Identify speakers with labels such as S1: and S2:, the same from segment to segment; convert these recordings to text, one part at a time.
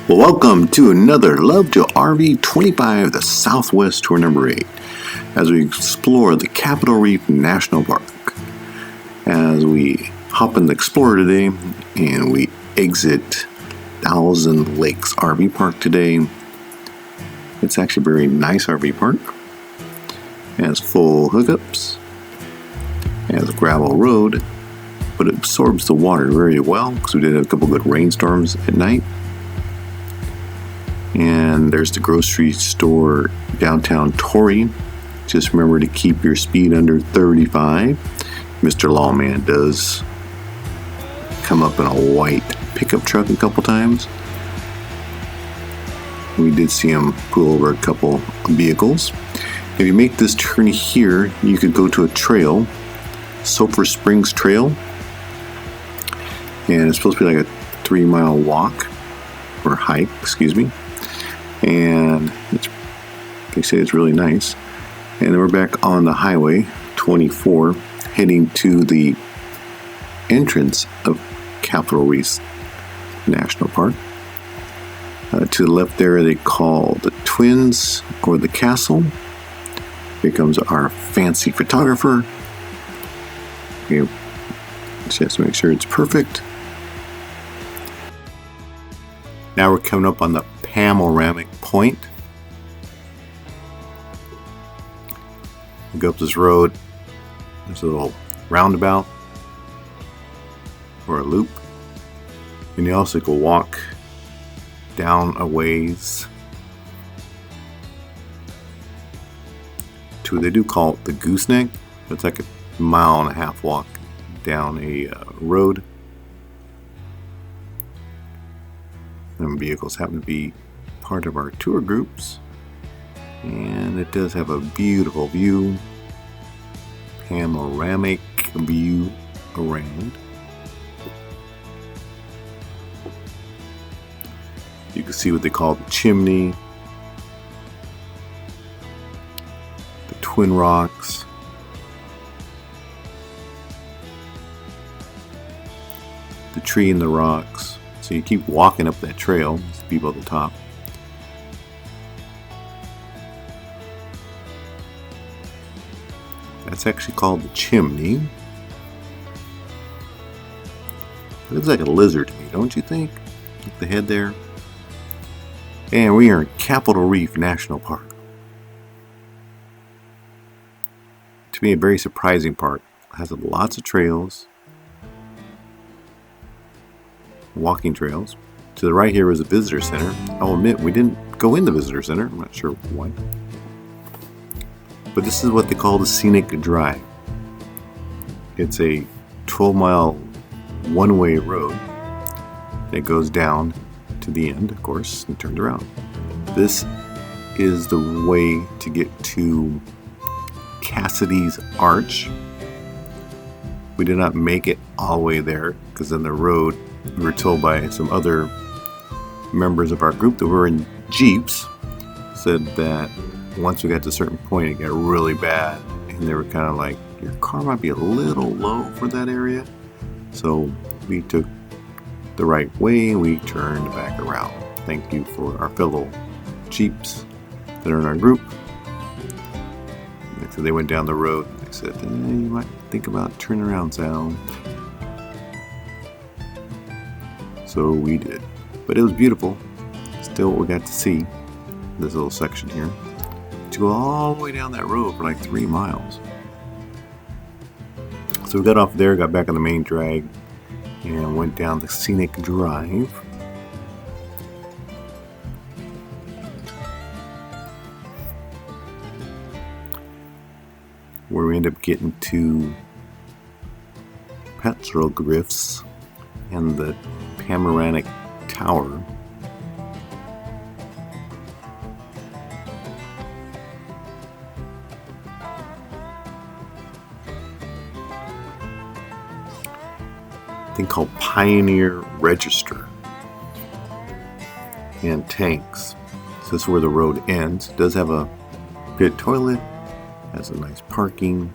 S1: Well, welcome to another Love to RV25, the Southwest Tour number 8, as we explore the Capital Reef National Park. As we hop in the Explorer today, and we exit Thousand Lakes RV Park today. It's actually a very nice RV park. It has full hookups. It has a gravel road, but it absorbs the water very well because we did have a couple good rainstorms at night. And there's the grocery store downtown Torrey. Just remember to keep your speed under 35. Mr. Lawman does come up in a white pickup truck a couple times. We did see him pull over a couple vehicles. If you make this turn here, you could go to a trail, Sulphur Springs Trail. And it's supposed to be like a 3-mile walk, or hike, excuse me. And they say it's really nice. And then we're back on the highway 24, heading to the entrance of Capital Reef National Park. To the left there, they call the Twins or the Castle. Here comes our fancy photographer. Okay, just to make sure it's perfect. Now we're coming up on the panoramic point. We go up this road. There's a little roundabout or a loop, and you also can walk down a ways to, they do call it the gooseneck. It's like a 1.5 mile walk down a road. And vehicles happen to be part of our tour groups, and it does have a beautiful view, panoramic view around. You can see what they call the chimney, the Twin Rocks, the tree in the rocks. So you keep walking up that trail. There's people at the top. That's actually called the chimney. It looks like a lizard to me, don't you think? With the head there. And we are in Capital Reef National Park. To me, a very surprising park. It has lots of trails. Walking trails. To the right here is a visitor center. I'll admit we didn't go in the visitor center. I'm not sure why. But this is what they call the scenic drive. It's a 12-mile one-way road that goes down to the end, of course, and turned around. This is the way to get to Cassidy's Arch. We did not make it all the way there because on the road we were told by some other members of our group that were in Jeeps, said that once we got to a certain point it got really bad, and they were kind of like, your car might be a little low for that area. So we took the right way and we turned back around. Thank you for our fellow Jeeps that are in our group. So they went down the road and they said, you might think about turning around, Sal. So we did, but it was beautiful. Still, what we got to see, this little section here, to go all the way down that road for like 3 miles. So we got off there, got back on the main drag, and went down the scenic drive. Where we end up getting to petroglyphs and the panoramic tower. Thing called Pioneer Register and tanks. So this is where the road ends. It does have a pit toilet, has a nice parking,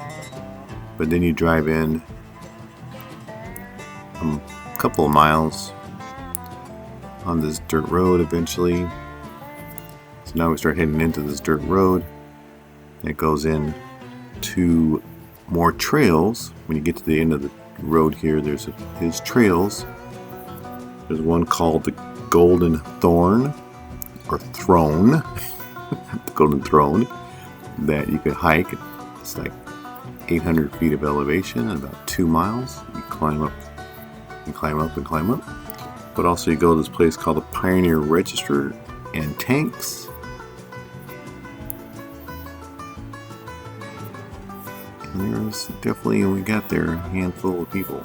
S1: but then you drive in a couple of miles on this dirt road eventually. So now we start heading into this dirt road. It goes in to more trails. When you get to the end of the road here, there's his trails. There's one called the Golden Thorn or Throne, the Golden Throne, that you can hike. It's like 800 feet of elevation and about 2 miles. You climb up and climb up and climb up. But also you go to this place called the Pioneer Register and Tanks. And there's definitely, when we got there, a handful of people.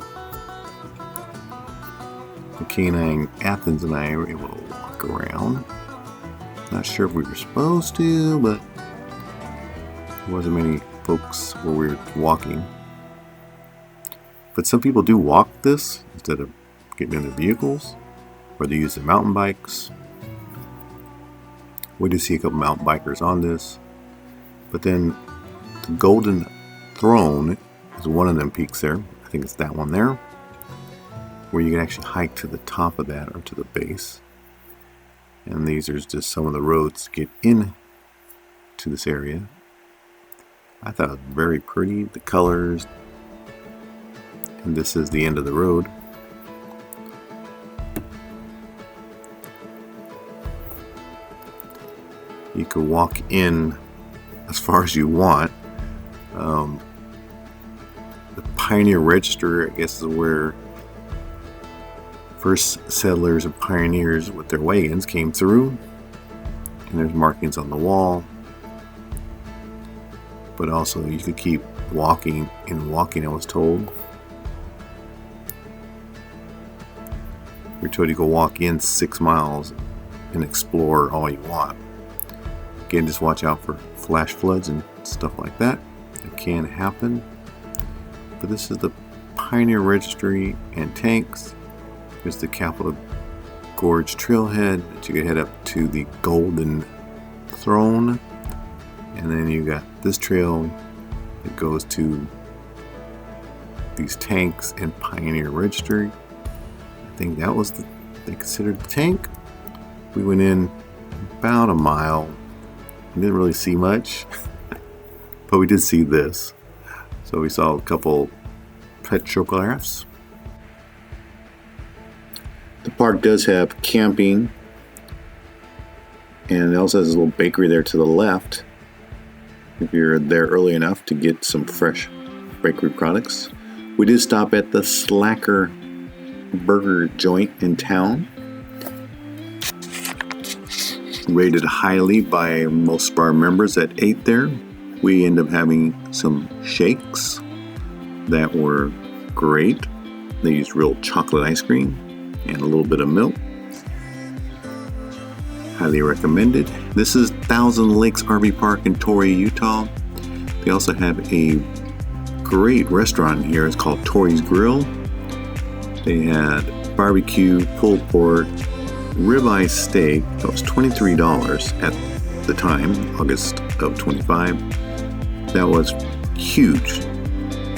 S1: The Canine Athens and I were able to walk around. Not sure if we were supposed to, but there wasn't many folks where we were walking. But some people do walk this instead of getting in their vehicles, or they use their mountain bikes. We did see a couple mountain bikers on this. But then the Golden Throne is one of them peaks there. I think it's that one there, where you can actually hike to the top of that or to the base. And these are just some of the roads to get in to this area. I thought it was very pretty, the colors. And this is the end of the road. You can walk in as far as you want. The Pioneer Register, I guess, is where first settlers and pioneers with their wagons came through. And there's markings on the wall. But also you could keep walking and walking, I was told. You're told you go walk in 6 miles and explore all you want. Again, just watch out for flash floods and stuff like that. It can happen. But this is the Pioneer Registry and Tanks. There's the Capital Gorge Trailhead that you can head up to the Golden Throne. And then you got this trail that goes to these tanks and Pioneer Registry. I think that was they considered the tank. We went in about a mile. We didn't really see much, but we did see this. So we saw a couple petrographs. The park does have camping, and it also has a little bakery there to the left if you're there early enough to get some fresh bakery products. We did stop at the Slacker burger joint in town. Rated highly by most of our members at 8 there. We ended up having some shakes that were great. They used real chocolate ice cream and a little bit of milk. Highly recommended. This is Thousand Lakes RV Park in Torrey, Utah. They also have a great restaurant here. It's called Torrey's Grill. They had barbecue, pulled pork, ribeye steak. That was $23 at the time, August of 25. That was huge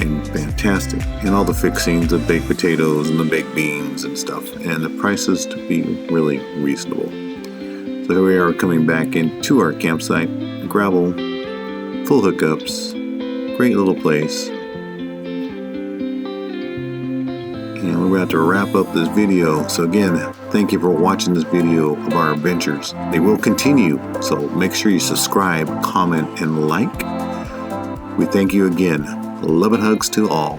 S1: and fantastic. And all the fixings, the baked potatoes and the baked beans and stuff. And the prices to be really reasonable. So here we are coming back into our campsite. Gravel, full hookups, great little place. And we're about to wrap up this video. So again, thank you for watching this video of our adventures. They will continue, so make sure you subscribe, comment, and like. We thank you again. Love and hugs to all.